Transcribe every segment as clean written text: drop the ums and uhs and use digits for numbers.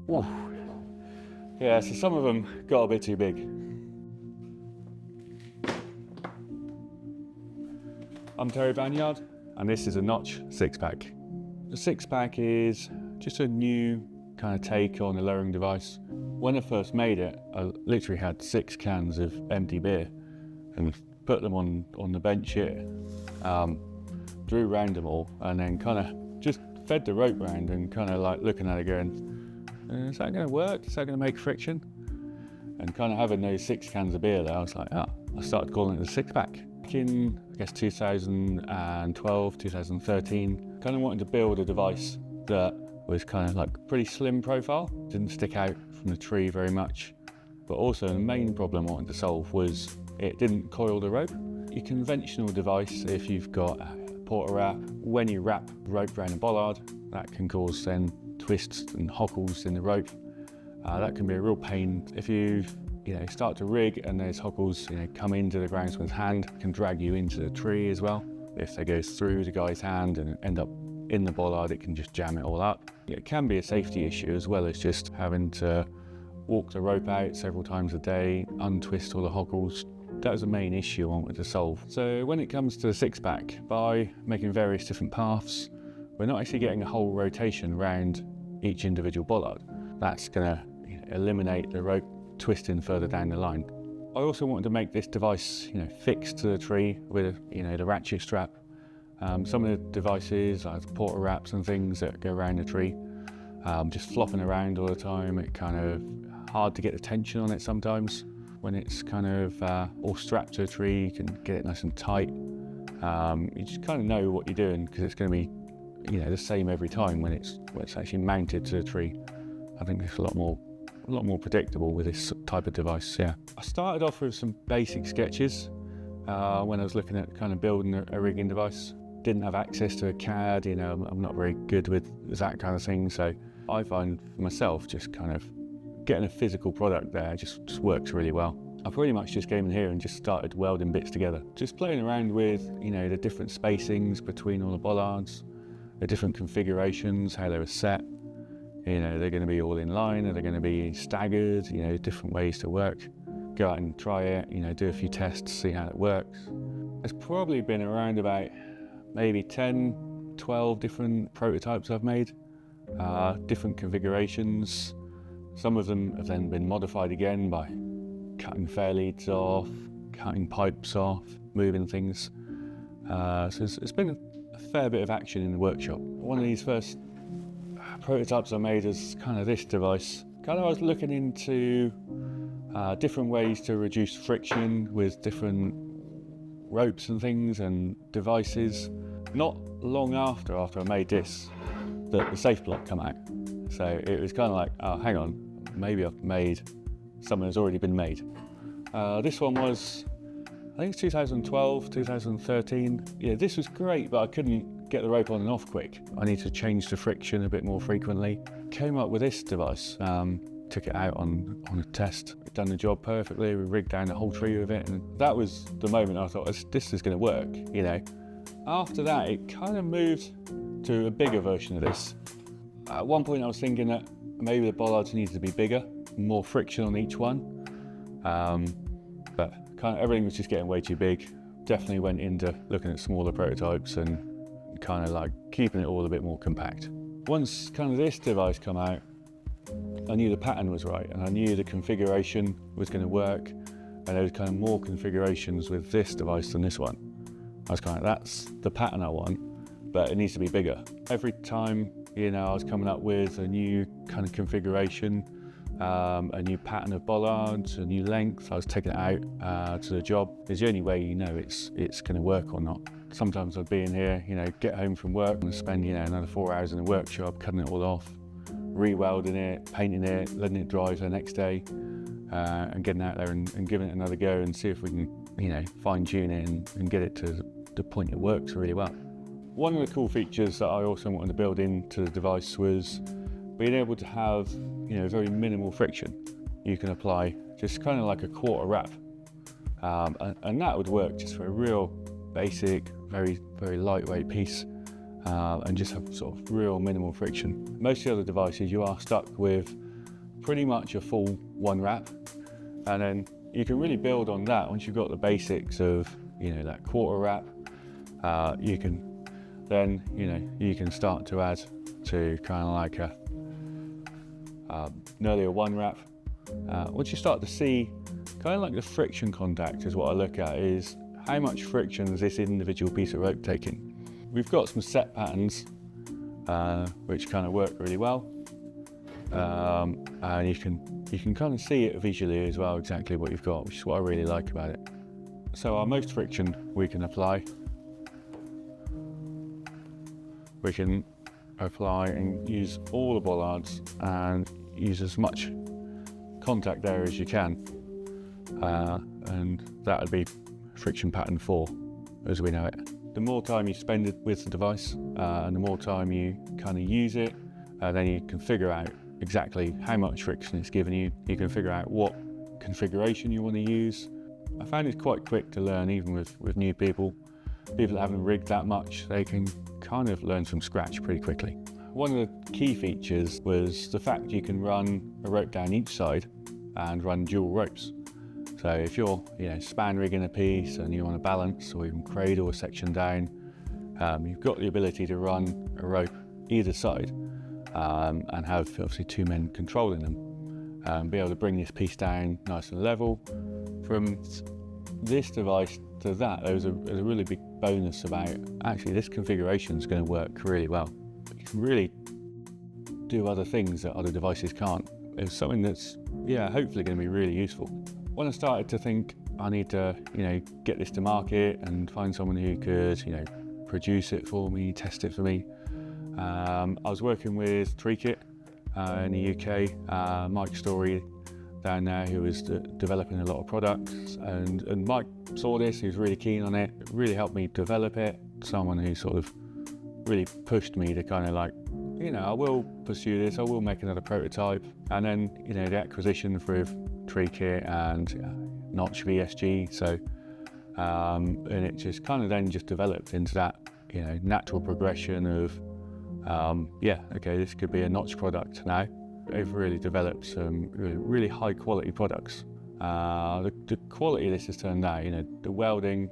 Whoa. Yeah, so some of them got a bit too big. I'm Terry Banyard, and this is a Notch 6-pack. The 6-pack is just a new kind of take on a lowering device. When I first made it, I literally had 6 cans of empty beer and put them on the bench here, drew round them all, and then kind of just fed the rope round and kind of like looking at it going, is that going to work? Is that going to make friction? And kind of having those 6 cans of beer there, I was like, I started calling it the 6-pack. Back in, I guess, 2012, 2013, kind of wanted to build a device that was kind of like pretty slim profile, didn't stick out from the tree very much. But also the main problem I wanted to solve was it didn't coil the rope. Your conventional device, if you've got a porter wrap, when you wrap rope around a bollard, that can cause then twists and hockles in the rope. That can be a real pain. If you start to rig and those hockles come into the groundsman's hand, it can drag you into the tree as well. If they go through the guy's hand and end up in the bollard, it can just jam it all up. It can be a safety issue as well as just having to walk the rope out several times a day, untwist all the hockles. That was the main issue I wanted to solve. So when it comes to the 6-pack, by making various different paths, we're not actually getting a whole rotation around each individual bollard. That's going to eliminate the rope twisting further down the line. I also wanted to make this device fixed to the tree with the ratchet strap. Some of the devices, like porter wraps and things that go around the tree, just flopping around all the time, it kind of hard to get the tension on it sometimes. When it's kind of all strapped to a tree, you can get it nice and tight. You just kind of know what you're doing because it's going to be the same every time when it's actually mounted to the tree. I think it's a lot more predictable with this type of device. Yeah, I started off with some basic sketches when I was looking at kind of building a rigging device. Didn't have access to a CAD, I'm not very good with that kind of thing, so I find for myself just kind of getting a physical product there just works really well. I pretty much just came in here and just started welding bits together. Just playing around with the different spacings between all the bollards, the different configurations, how they were set. They're going to be all in line, are they going to be staggered, different ways to work. Go out and try it, do a few tests, see how it works. There's probably been around about maybe 10, 12 different prototypes I've made, different configurations. Some of them have then been modified again by cutting fair leads off, cutting pipes off, moving things. So it's been a fair bit of action in the workshop. One of these first prototypes I made is kind of this device. I was looking into different ways to reduce friction with different ropes and things and devices. Not long after I made this, the safe block come out. So it was kind of like, oh, hang on, maybe I've made something that's already been made. This one was, I think it's 2012, 2013. Yeah, this was great, but I couldn't get the rope on and off quick. I need to change the friction a bit more frequently. Came up with this device, took it out on a test, done the job perfectly, we rigged down the whole tree with it, and that was the moment I thought, this is going to work, After that, it kind of moved to a bigger version of this. At one point I was thinking that maybe the bollards needed to be bigger, more friction on each one, but kind of everything was just getting way too big. Definitely went into looking at smaller prototypes and kind of like keeping it all a bit more compact. Once kind of this device come out, I knew the pattern was right and I knew the configuration was going to work, and there was kind of more configurations with this device than this one. I was kind of, that's the pattern I want, but it needs to be bigger. Every time I was coming up with a new kind of configuration, a new pattern of bollards, a new length, I was taking it out to the job. It's the only way it's going to work or not. Sometimes I'd be in here, get home from work and spend another 4 hours in the workshop cutting it all off, re-welding it, painting it, letting it dry for the next day, and getting out there and giving it another go and see if we can fine-tune it and get it to the point it works really well. One of the cool features that I also wanted to build into the device was being able to have very minimal friction. You can apply just kind of like a quarter wrap, and that would work just for a real basic, very lightweight piece, and just have sort of real minimal friction. Most of the other devices you are stuck with pretty much a full one wrap, and then you can really build on that once you've got the basics of, that quarter wrap. You can start to add to kind of like nearly a one wrap. Once you start to see kind of like the friction contact is what I look at, is how much friction is this individual piece of rope taking. We've got some set patterns which kind of work really well, and you can kind of see it visually as well, exactly what you've got, which is what I really like about it. So our most friction we can apply and use all the bollards and use as much contact there as you can, and that would be friction pattern 4 as we know it. The more time you spend with the device and the more time you kind of use it, then you can figure out exactly how much friction it's giving you. You can figure out what configuration you want to use. I found it quite quick to learn, even with new people that haven't rigged that much. They can kind of learn from scratch pretty quickly. One of the key features was the fact you can run a rope down each side and run dual ropes. So if you're span rigging a piece and you want to balance or even cradle a section down, you've got the ability to run a rope either side and have obviously 2 men controlling them, be able to bring this piece down nice and level. From this device to that, there was a really big bonus about actually this configuration is going to work really well. You can really do other things that other devices can't. It's something that's hopefully going to be really useful. When I started to think I need to get this to market and find someone who could produce it for me, test it for me, I was working with Treekit in the UK, Mike Story down there, who was developing a lot of products, and Mike saw this, he was really keen on it, really helped me develop it, someone who sort of really pushed me to kind of like, I will pursue this, I will make another prototype. And then the acquisition for Treekit and Notch VSG, so and it just kind of then just developed into that natural progression of okay, this could be a Notch product now. They've really developed some really high quality products. The quality of this has turned out, the welding,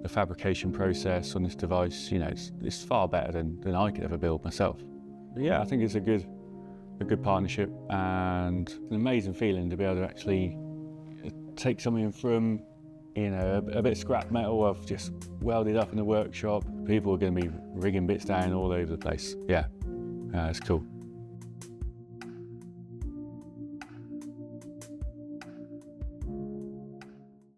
the fabrication process on this device, it's far better than I could ever build myself. But I think it's a good partnership, and an amazing feeling to be able to actually take something from a bit of scrap metal I've just welded up in the workshop. People are going to be rigging bits down all over the place. It's cool.